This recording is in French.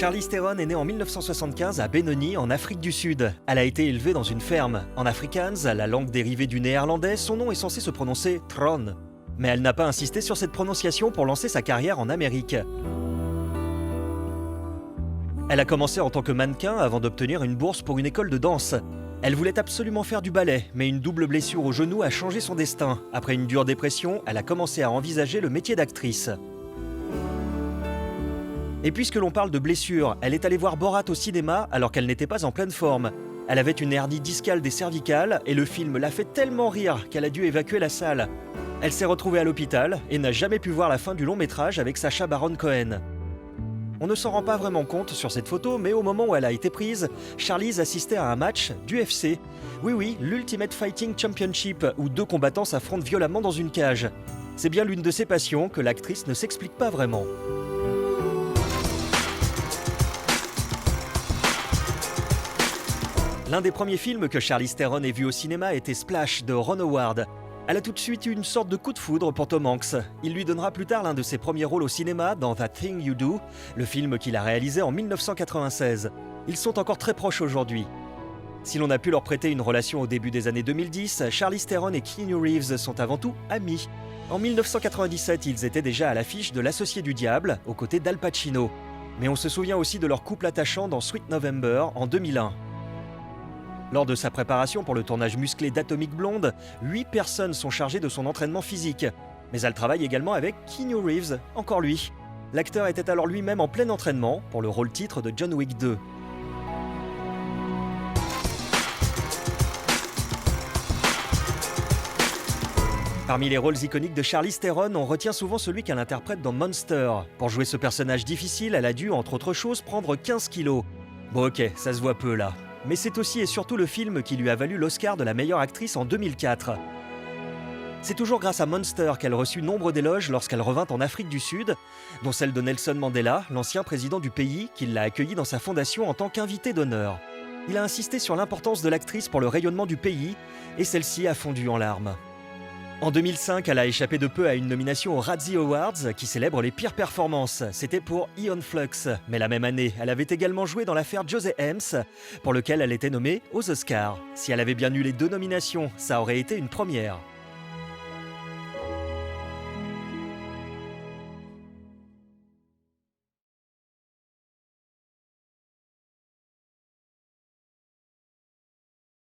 Charlize Theron est née en 1975 à Benoni, en Afrique du Sud. Elle a été élevée dans une ferme. En Afrikaans, la langue dérivée du néerlandais, son nom est censé se prononcer Tron. Mais elle n'a pas insisté sur cette prononciation pour lancer sa carrière en Amérique. Elle a commencé en tant que mannequin avant d'obtenir une bourse pour une école de danse. Elle voulait absolument faire du ballet, mais une double blessure au genou a changé son destin. Après une dure dépression, elle a commencé à envisager le métier d'actrice. Et puisque l'on parle de blessure, elle est allée voir Borat au cinéma alors qu'elle n'était pas en pleine forme. Elle avait une hernie discale des cervicales et le film l'a fait tellement rire qu'elle a dû évacuer la salle. Elle s'est retrouvée à l'hôpital et n'a jamais pu voir la fin du long métrage avec Sacha Baron Cohen. On ne s'en rend pas vraiment compte sur cette photo, mais au moment où elle a été prise, Charlize assistait à un match d'UFC. Oui, l'Ultimate Fighting Championship, où deux combattants s'affrontent violemment dans une cage. C'est bien l'une de ses passions que l'actrice ne s'explique pas vraiment. L'un des premiers films que Charlize Theron ait vu au cinéma était Splash de Ron Howard. Elle a tout de suite eu une sorte de coup de foudre pour Tom Hanks. Il lui donnera plus tard l'un de ses premiers rôles au cinéma dans That Thing You Do, le film qu'il a réalisé en 1996. Ils sont encore très proches aujourd'hui. Si l'on a pu leur prêter une relation au début des années 2010, Charlize Theron et Keanu Reeves sont avant tout amis. En 1997, ils étaient déjà à l'affiche de L'Associé du Diable, aux côtés d'Al Pacino. Mais on se souvient aussi de leur couple attachant dans Sweet November en 2001. Lors de sa préparation pour le tournage musclé d'Atomic Blonde, 8 personnes sont chargées de son entraînement physique. Mais elle travaille également avec Keanu Reeves, encore lui. L'acteur était alors lui-même en plein entraînement pour le rôle titre de John Wick 2. Parmi les rôles iconiques de Charlize Theron, on retient souvent celui qu'elle interprète dans Monster. Pour jouer ce personnage difficile, elle a dû, entre autres choses, prendre 15 kilos. Bon ok, ça se voit peu là. Mais c'est aussi et surtout le film qui lui a valu l'Oscar de la meilleure actrice en 2004. C'est toujours grâce à Monster qu'elle reçut nombre d'éloges lorsqu'elle revint en Afrique du Sud, dont celle de Nelson Mandela, l'ancien président du pays, qui l'a accueillie dans sa fondation en tant qu'invité d'honneur. Il a insisté sur l'importance de l'actrice pour le rayonnement du pays, et celle-ci a fondu en larmes. En 2005, elle a échappé de peu à une nomination aux Razzie Awards qui célèbre les pires performances. C'était pour Aeon Flux. Mais la même année, elle avait également joué dans l'affaire José Hems, pour lequel elle était nommée aux Oscars. Si elle avait bien eu les 2 nominations, ça aurait été une première.